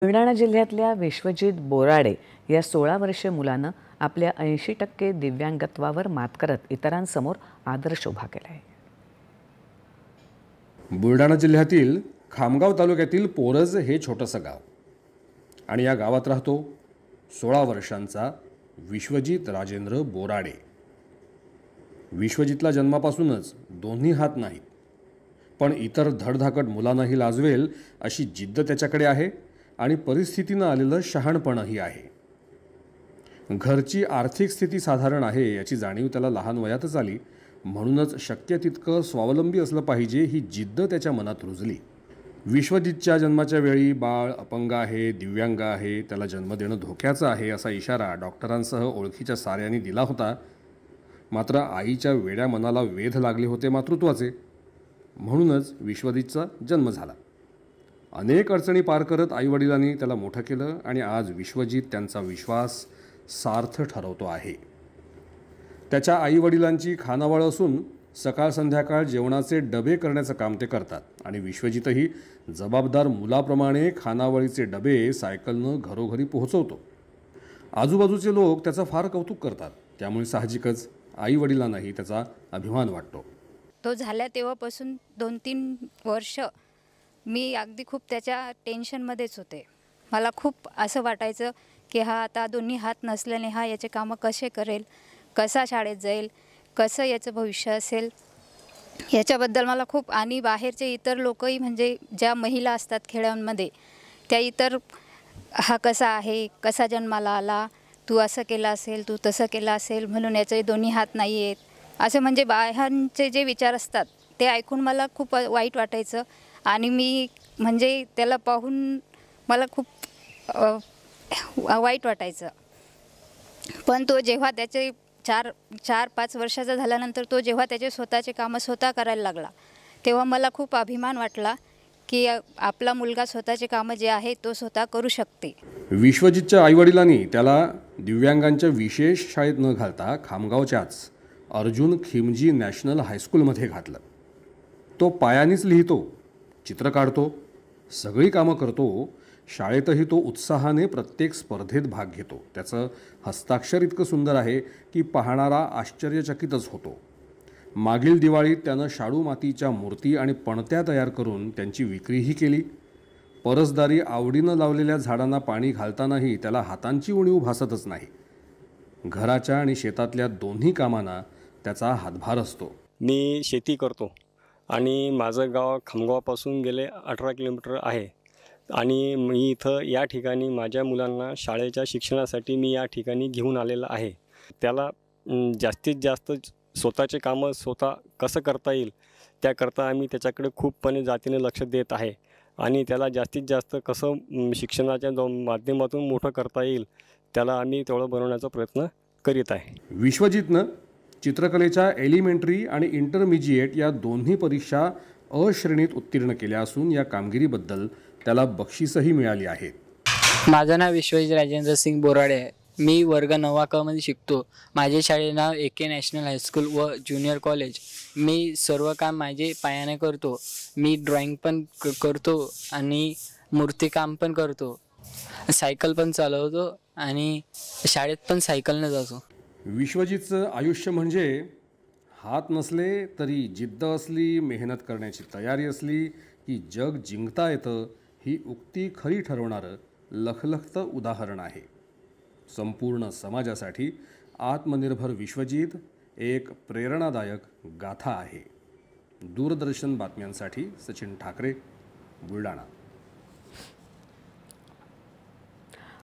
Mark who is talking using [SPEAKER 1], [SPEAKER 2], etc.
[SPEAKER 1] बुलढाणा जिल्ह्यातल्या विश्वजित बोराडे या 16 वर्षीय मुलानं आपल्या 80% दिव्यांगत्वावर मात करत इतरांसमोर आदर्श उभा केला आहे।
[SPEAKER 2] बुलढाणा जिल्ह्यातील खामगाव तालुक्यातील पोरज हे छोटंसं गाव आणि या गावात राहतो 16 वर्षांचा विश्वजित राजेंद्र बोराडे। विश्वजितला जन्मापासूनच दोन्ही हात नाहीत, पण इतर धडधाकट मुलांनाही लाजवेल अशी जिद्द त्याच्याकडे आहे आणि परिस्थितीनं आलेलं शहाणपणही आहे। घरची आर्थिक स्थिती साधारण आहे याची जाणीव त्याला लहान वयातच आली, म्हणूनच शक्य तितकं स्वावलंबी असलं पाहिजे ही जिद्द त्याच्या मनात रुजली। विश्वजितच्या जन्माच्या वेळी बाळ अपंग आहे, दिव्यांग आहे, त्याला जन्म देणं धोक्याचं आहे असा इशारा डॉक्टरांसह ओळखीच्या साऱ्यांनी दिला होता। मात्र आईच्या वेड्या मनाला वेध लागले होते मातृत्वाचे, म्हणूनच विश्वजितचा जन्म झाला। अनेक अडचणी पार करत आईवडिलांनी त्याला मोठं केलं आणि आज विश्वजित त्यांचा विश्वास सार्थ ठरवतो आहे। त्याच्या आईवडिलांची खानावळ असून सकाळ संध्याकाळ जेवणाचे डबे करण्याचं काम ते करतात आणि विश्वजितही जबाबदार मुलाप्रमाणे खानावळीचे डबे सायकलनं घरोघरी पोहोचवतो। आजूबाजूचे लोक त्याचं फार कौतुक करतात, त्यामुळे साहजिकच आईवडिलांनाही त्याचा अभिमान वाटतो।
[SPEAKER 3] तो झाल्या तेव्हापासून 2-3 वर्ष मी अगदी खूप त्याच्या टेन्शनमध्येच होते। मला खूप असं वाटायचं की हा आता दोन्ही हात नसल्याने हा याचे कामं कसे करेल, कसा शाळेत जाईल, कसं याचं भविष्य असेल, याच्याबद्दल मला खूप। आणि बाहेरचे इतर लोकही म्हणजे ज्या महिला असतात खेड्यांमध्ये, त्या इतर हा कसा आहे, कसा जन्माला आला, तू असं केलं असेल, तू तसं केलं असेल, म्हणून याचे दोन्ही हात नाही आहेत, असे म्हणजे बाह्यांचे जे विचार असतात ते ऐकून मला खूप वाईट वाटायचं। आणि मी म्हणजे त्याला पाहून मला खूप वाईट वाटायचं। पण तो जेव्हा त्याचे 4-5 वर्षाचा झाल्यानंतर तो जेव्हा त्याचे स्वतःचे कामं स्वतः करायला लागला, तेव्हा मला खूप अभिमान वाटला की आपला मुलगा स्वतःचे कामं जे आहे तो स्वतः करू शकते।
[SPEAKER 2] विश्वजितच्या आईवडिलांनी त्याला दिव्यांगांच्या विशेष शाळेत न घालता खामगावच्याच अर्जुन खिमजी नॅशनल हायस्कूलमध्ये घातलं। तो पायानेच लिहितो, चित्र काढतो, सगळी कामं करतो। शाळेतही तो उत्साहाने प्रत्येक स्पर्धेत भाग घेतो। त्याचं हस्ताक्षर इतकं सुंदर आहे की पाहणारा आश्चर्यचकितच होतो। मागील दिवाळीत त्यानं शाडू मातीच्या मूर्ती आणि पणत्या तयार करून त्यांची विक्रीही केली। परसदारी आवडीनं लावलेल्या झाडांना पाणी घालतानाही त्याला हातांची उणीव भासतच नाही। घराच्या आणि शेतातल्या दोन्ही कामांना त्याचा हातभार असतो।
[SPEAKER 4] मी शेती करतो आणि माझं गाव खामगावपासून गेले 18 किलोमीटर आहे आणि मी इथं या ठिकाणी माझ्या मुलांना शाळेच्या शिक्षणासाठी मी या ठिकाणी घेऊन आलेला आहे। त्याला जास्तीत जास्त स्वतःचे कामं स्वतः कसं करता येईल त्याकरता आम्ही त्याच्याकडे खूपपणे जातीने लक्ष देत आहे आणि त्याला जास्तीत जास्त कसं शिक्षणाच्या माध्यमातून मोठं करता येईल त्याला आम्ही तेवढं बनवण्याचा प्रयत्न करीत आहे।
[SPEAKER 2] विश्वजितनं चित्रकलेच्या एलिमेंटरी आणि इंटरमिजिएट या दोन्ही परीक्षा अ श्रेणीत उत्तीर्ण केल्या असून या कामगिरीबद्दल त्याला बक्षीसही मिळाली आहेत।
[SPEAKER 5] माझं नाव विश्वजित राजेंद्र सिंग बोराडे आहे। मी वर्ग 9 क मध्ये शिकतो। माझे शाळे नाव AK नॅशनल हायस्कूल व ज्युनियर कॉलेज। मी सर्व काम माझे पायाने करतो। मी ड्रॉइंग पण करतो आणि मूर्तिकाम पण करतो, सायकल पण चालवतो आणि शाळेत पण सायकलने जातो।
[SPEAKER 2] विश्वजितचं आयुष्य म्हणजे हात नसले तरी जिद्द असली, मेहनत करण्याची तयारी असली की जग जिंकता येतं ही उक्ती खरी ठरवणारं लखलखतं उदाहरण आहे। संपूर्ण समाजासाठी आत्मनिर्भर विश्वजित एक प्रेरणादायक गाथा आहे। दूरदर्शन बातम्यांसाठी सचिन ठाकरे, बुलढाणा।